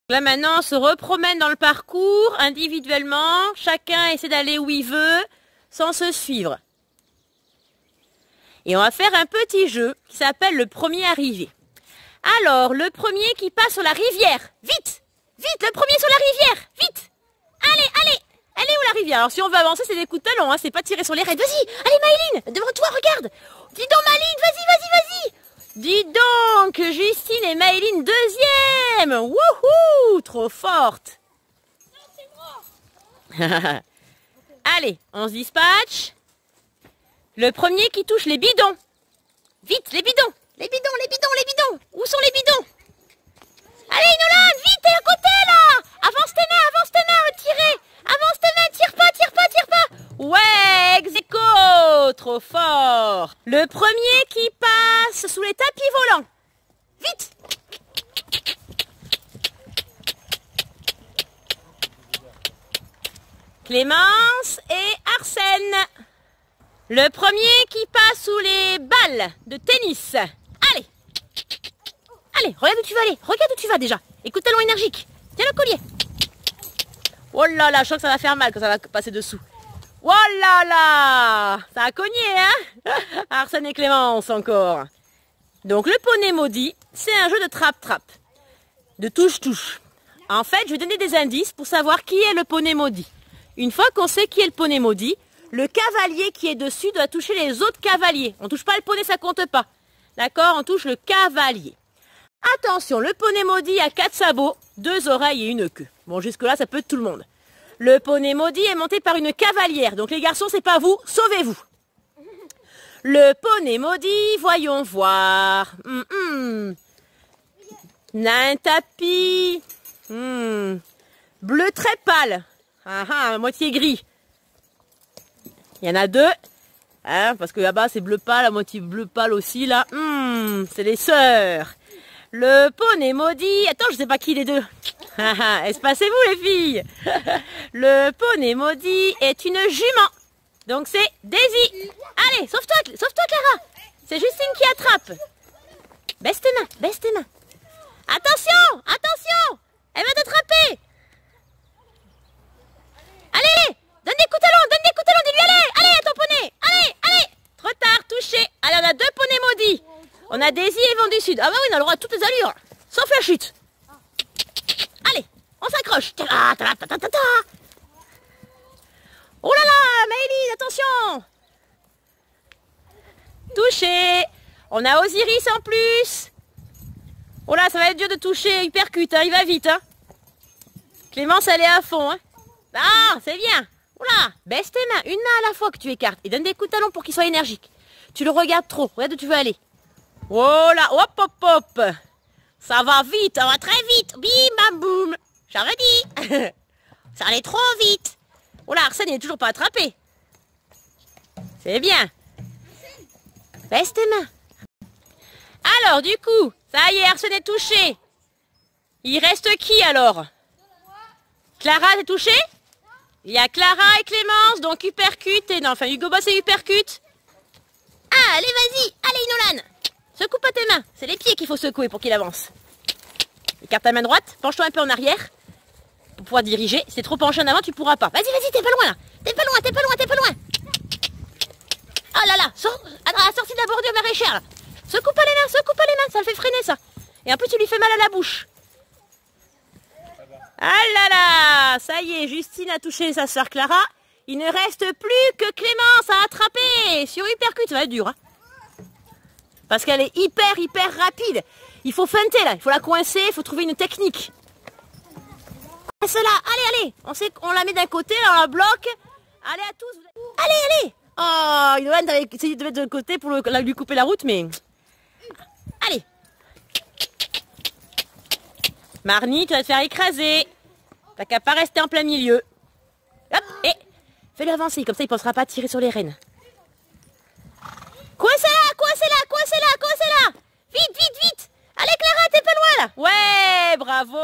Là maintenant, on se repromène dans le parcours individuellement. Chacun essaie d'aller où il veut sans se suivre. Et on va faire un petit jeu qui s'appelle le premier arrivé. Alors, le premier qui passe sur la rivière. Vite! Vite, le premier sur la rivière! Vite! Allez, allez! Elle est où la rivière? Alors si on veut avancer, c'est des coups de talon, hein, c'est pas tirer sur les raies. Vas-y! Allez Maëline! Devant toi, regarde! Dis donc Maëline, vas-y, vas-y, vas-y! Dis donc, Justine et Maëline deuxième. Wouhou, trop forte. Non, c'est moi. Allez, on se dispatche. Le premier qui touche les bidons. Vite, les bidons. Les bidons, les bidons, les bidons. Où sont les bidons? Allez, Nolan, vite, t'es à côté, là. Avance tes mains, tirez. Avance tes mains, tire pas, tire pas, tire pas. Ouais, ex-aequo, trop fort. Le premier qui passe sous les tapis volants. Vite. Clémence et Arsène. Le premier qui passe sous les balles de tennis. Allez. Allez, regarde où tu vas aller. Regarde où tu vas déjà. Écoute talon énergique. Tiens le collier. Oh là là, je sens que ça va faire mal quand ça va passer dessous. Oh là là, ça a cogné, hein. Arsène et Clémence encore. Donc le poney maudit, c'est un jeu de trappe-trappe. De touche-touche. En fait, je vais donner des indices pour savoir qui est le poney maudit. Une fois qu'on sait qui est le poney maudit, le cavalier qui est dessus doit toucher les autres cavaliers. On ne touche pas le poney, ça compte pas. D'accord? On touche le cavalier. Attention, le poney maudit a 4 sabots, 2 oreilles et une queue. Bon, jusque-là, ça peut être tout le monde. Le poney maudit est monté par une cavalière. Donc les garçons, c'est pas vous, sauvez-vous. Le poney maudit, voyons voir. Un tapis. Bleu très pâle. À moitié gris. Il y en a 2. Hein, parce que là-bas, c'est bleu pâle, à moitié bleu pâle aussi, là. C'est les sœurs. Le poney maudit. Attends, je sais pas qui les deux. Espacez-vous les filles. Le poney maudit est une jument. Donc c'est Daisy. Allez, sauve-toi Clara. C'est Justine qui attrape. Baisse tes mains, baisse tes mains. Attention, attention. Elle va t'attraper. Allez, donne des coups de talon, dis-lui allez à ton poney. Allez. Trop tard, touché. Allez, on a 2 poneys maudits. On a Daisy et Vent du Sud. Ah bah oui, on a le droit à toutes les allures. Sauf la chute. Allez, on s'accroche. Oh là là, Maëline, attention. Touché. On a Osiris en plus. Oh là, ça va être dur de toucher Hypercute, hein. Il va vite. Hein. Clémence, elle est à fond. Hein. Ah, c'est bien. Oula, baisse tes mains, une main à la fois que tu écartes. Et donne des coups de talon pour qu'il soit énergique. Tu le regardes trop, regarde où tu veux aller. Oh là, hop. Ça va vite, ça va très vite. Bim, bam, boum. J'avais dit. Ça allait trop vite. Oh là, Arsène, il n'est toujours pas attrapé. C'est bien. Baisse tes mains. Alors, du coup, ça y est, Arsène est touché. Il reste qui alors? Clara, t'es touchée? Il y a Clara et Clémence, donc Hypercute et non, enfin Hugo Boss et Hypercute. Ah, allez, vas-y. Allez, Nolan. Secoue pas tes mains. C'est les pieds qu'il faut secouer pour qu'il avance. Écarte ta main droite, penche-toi un peu en arrière pour pouvoir diriger. Si t'es trop penché en avant, tu pourras pas. Vas-y, t'es pas loin là. T'es pas loin. Oh là là, à la sortie de la bordure maraîchère là. Secoue pas les mains, ça le fait freiner ça. Et en plus, tu lui fais mal à la bouche. Ah là là, ça y est, Justine a touché sa sœur Clara. Il ne reste plus que Clémence à attraper sur Hypercute. Ça va être dur, hein. Parce qu'elle est hyper rapide. Il faut feinter là, il faut la coincer, il faut trouver une technique. Coince-la, allez. On la met d'un côté, là, on la bloque. Allez à tous. Allez. Oh, Yoann, t'avais essayé de mettre de l'autre côté pour lui couper la route, mais... Allez. Marnie, tu vas te faire écraser. T'as qu'à pas rester en plein milieu. Hop, et fais-le avancer, comme ça il ne pensera pas à tirer sur les rênes. Coincez-la. Vite. Allez Clara, t'es pas loin là. Ouais, bravo.